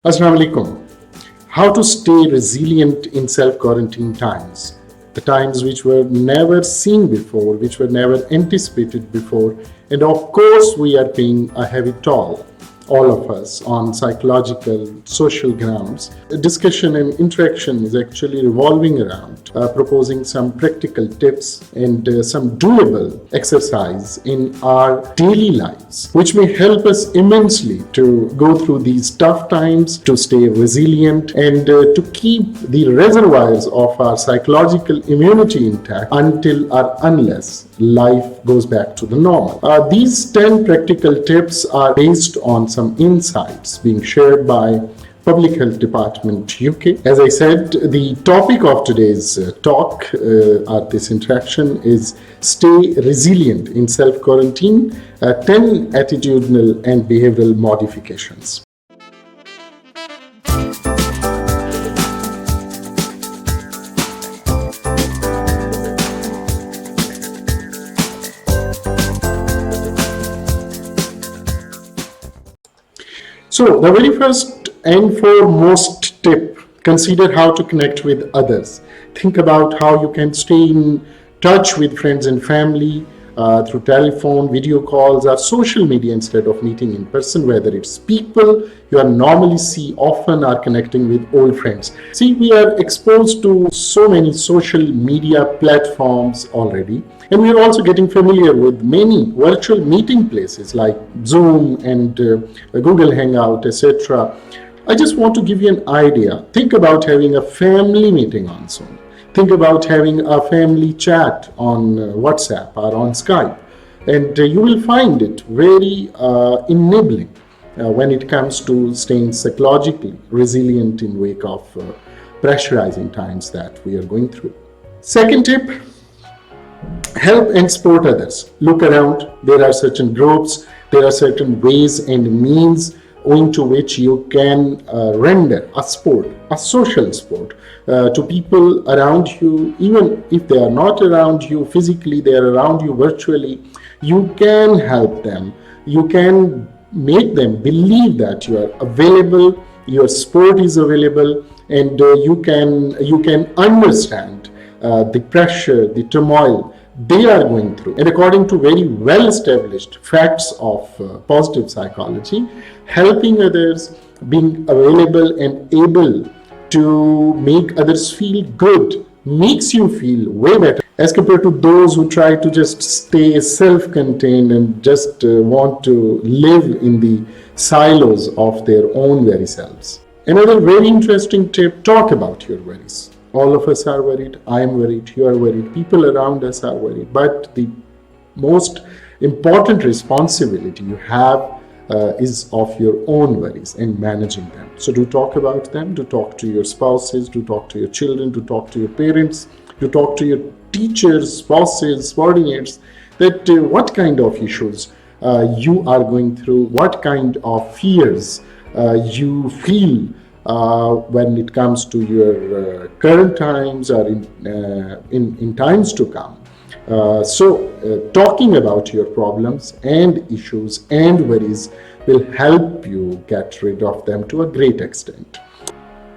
Assalamu alaikum. How to stay resilient in self-quarantine times, the times which were never seen before, which were never anticipated before, and of course we are paying a heavy toll, all of us, on psychological, social grounds. The discussion and interaction is actually revolving around proposing some practical tips and some doable exercise in our daily lives, which may help us immensely to go through these tough times, to stay resilient, and to keep the reservoirs of our psychological immunity intact until or unless life goes back to the normal. These 10 practical tips are based on some insights being shared by Public Health Department UK. As I said, the topic of today's talk at this interaction is Stay Resilient in Self-Quarantine, 10 Attitudinal and Behavioral Modifications. So the very first and foremost tip, consider how to connect with others. Think about how you can stay in touch with friends and family through telephone, video calls, or social media instead of meeting in person, whether it's people you are normally see often or connecting with old friends. See, we are exposed to so many social media platforms already, and we are also getting familiar with many virtual meeting places like Zoom and Google Hangout, etc. I just want to give you an idea. Think about having a family meeting on Zoom. Think about having a family chat on WhatsApp or on Skype, and you will find it very enabling when it comes to staying psychologically resilient in wake of pressurizing times that we are going through. Second tip, help and support others. Look around. There are certain groups, there are certain ways and means owing to which you can render a support, a social support to people around you. Even if they are not around you physically, they are around you virtually. You can help them. You can make them believe that you are available, your support is available, and you can understand the pressure, the turmoil they are going through. And according to very well established facts of positive psychology, helping others, being available and able to make others feel good makes you feel way better as compared to those who try to just stay self-contained and just want to live in the silos of their own very selves. Another very interesting tip, talk about your worries. All of us are worried. I am worried. You are worried. People around us are worried. But the most important responsibility you have is of your own worries and managing them. So do talk about them. Do talk to your spouses. Do talk to your children. Do talk to your parents. Do talk to your teachers, bosses, subordinates. That what kind of issues you are going through, what kind of fears you feel when it comes to your current times or in times to come. Talking about your problems and issues and worries will help you get rid of them to a great extent.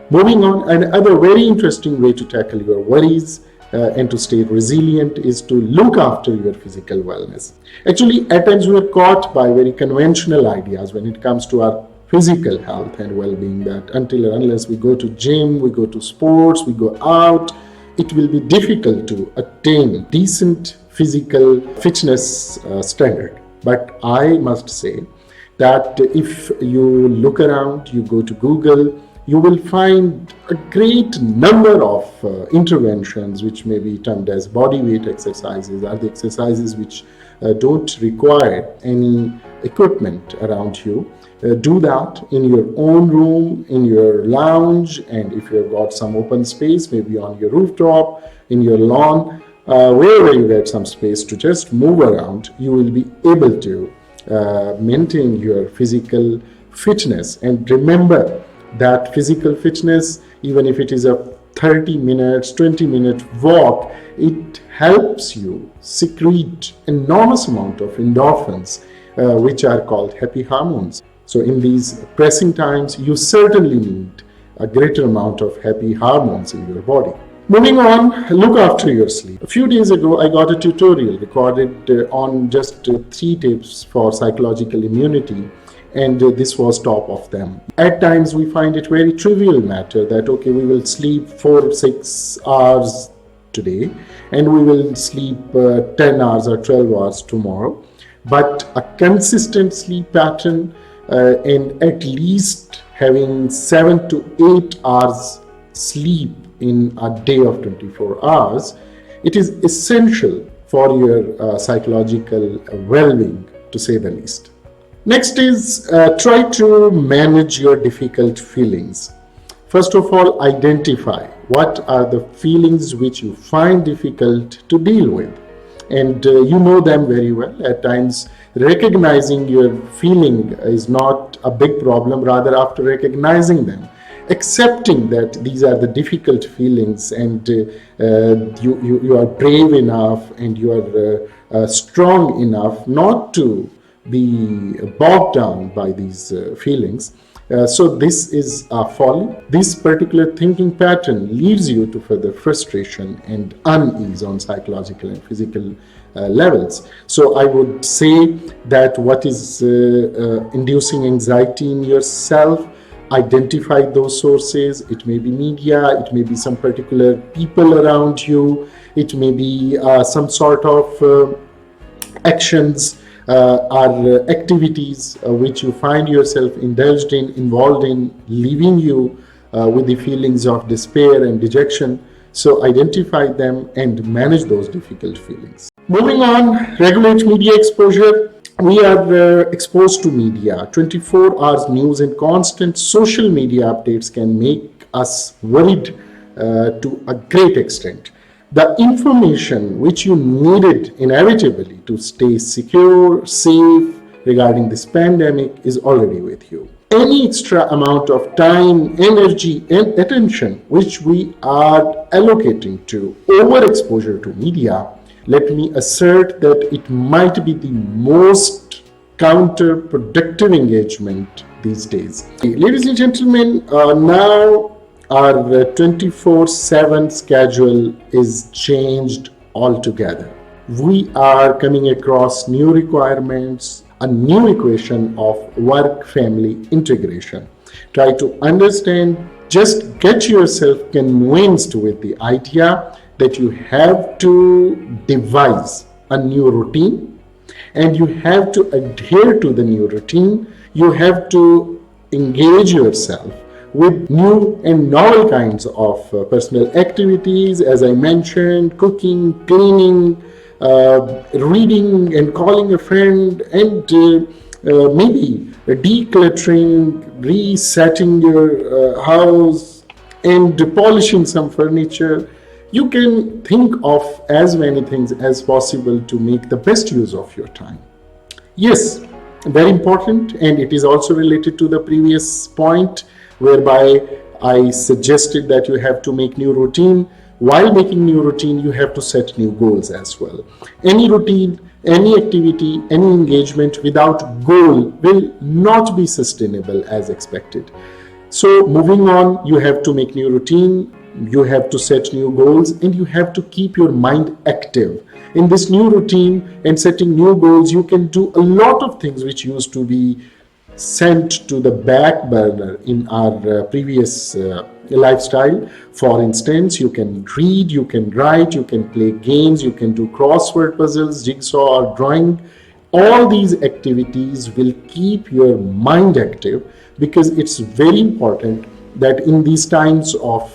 Moving on, another very interesting way to tackle your worries and to stay resilient is to look after your physical wellness. Actually, at times we are caught by very conventional ideas when it comes to our physical health and well-being, that until or unless we go to gym, we go to sports, we go out, it will be difficult to attain decent physical fitness standard. But I must say that if you look around, you go to Google, you will find a great number of interventions which may be termed as body weight exercises, are the exercises which don't require any equipment around you. Do that in your own room, in your lounge, and if you've got some open space, maybe on your rooftop, in your lawn, wherever you get some space to just move around, you will be able to maintain your physical fitness. And remember that physical fitness, even if it is a 30 minutes, 20-minute walk, it helps you secrete enormous amount of endorphins, which are called happy hormones. So in these pressing times, you certainly need a greater amount of happy hormones in your body. Moving on, look after your sleep. A few days ago, I got a tutorial recorded on just 3 tips for psychological immunity, and this was top of them. At times, we find it very trivial matter that, okay, we will sleep 4-6 hours today, and we will sleep 10 hours or 12 hours tomorrow. But a consistent sleep pattern and at least having 7 to 8 hours sleep in a day of 24 hours, it is essential for your psychological well-being, to say the least. Next is try to manage your difficult feelings. First of all, identify what are the feelings which you find difficult to deal with. And you know them very well. At times, recognizing your feeling is not a big problem. Rather, after recognizing them, accepting that these are the difficult feelings, and you are brave enough and you are strong enough not to be bogged down by these feelings. So this is a folly. This particular thinking pattern leads you to further frustration and unease on psychological and physical levels. So I would say that what is inducing anxiety in yourself, identify those sources. It may be media, it may be some particular people around you, it may be some sort of actions or activities which you find yourself indulged in, involved in, leaving you with the feelings of despair and dejection. So identify them and manage those difficult feelings. Moving on, regulate media exposure. We are exposed to media. 24 hours news and constant social media updates can make us worried to a great extent. The information which you needed inevitably to stay secure, safe regarding this pandemic is already with you. Any extra amount of time, energy, and attention which we are allocating to overexposure to media, let me assert that it might be the most counterproductive engagement these days. Ladies and gentlemen, now our 24/7 schedule is changed altogether. We are coming across new requirements, a new equation of work-family integration. Try to understand, just get yourself convinced with the idea that you have to devise a new routine and you have to adhere to the new routine. You have to engage yourself with new and novel kinds of personal activities, as I mentioned, cooking, cleaning, reading and calling a friend, and maybe decluttering, resetting your house, and polishing some furniture. You can think of as many things as possible to make the best use of your time. Yes, very important, and it is also related to the previous point whereby I suggested that you have to make new routine. While making new routine, you have to set new goals as well. Any routine, any activity, any engagement without goal will not be sustainable as expected. So moving on, you have to make new routine, you have to set new goals, and you have to keep your mind active. In this new routine and setting new goals, you can do a lot of things which used to be sent to the back burner in our previous lifestyle. For instance, you can read, you can write, you can play games, you can do crossword puzzles, jigsaw, or drawing. All these activities will keep your mind active, because it's very important that in these times of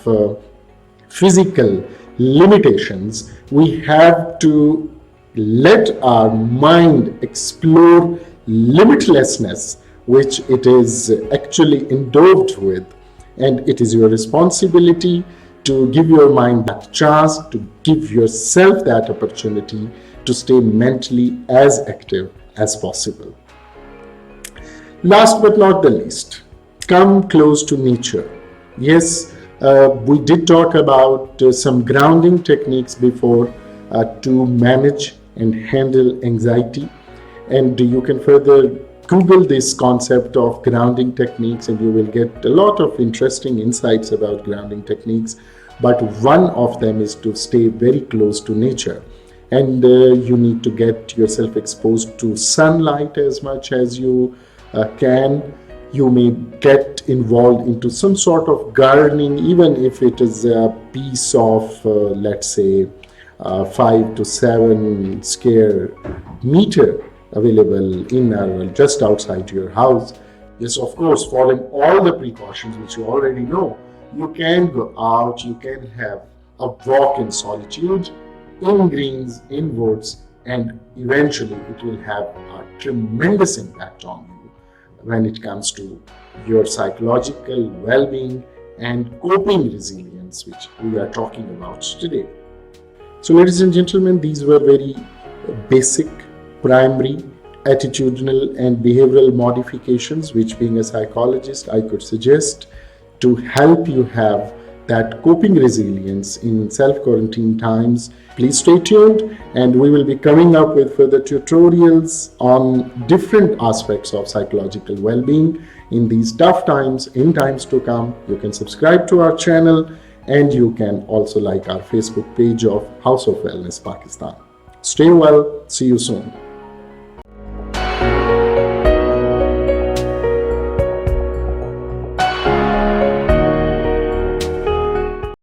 physical limitations, we have to let our mind explore limitlessness which it is actually endowed with, and it is your responsibility to give your mind that chance, to give yourself that opportunity to stay mentally as active as possible. Last but not the least, come close to nature. Yes, we did talk about some grounding techniques before to manage and handle anxiety, and you can further Google this concept of grounding techniques and you will get a lot of interesting insights about grounding techniques. But one of them is to stay very close to nature. And you need to get yourself exposed to sunlight as much as you can. You may get involved into some sort of gardening, even if it is a piece of, let's say, 5 to 7 square meter available in or just outside your house. Yes, of course, following all the precautions which you already know, you can go out, you can have a walk in solitude, in greens, in woods, and eventually it will have a tremendous impact on you when it comes to your psychological well-being and coping resilience, which we are talking about today. So, ladies and gentlemen, these were very basic, primary, attitudinal and behavioral modifications, which being a psychologist, I could suggest to help you have that coping resilience in self-quarantine times. Please stay tuned and we will be coming up with further tutorials on different aspects of psychological well-being in these tough times, in times to come. You can subscribe to our channel and you can also like our Facebook page of House of Wellness Pakistan. Stay well. See you soon.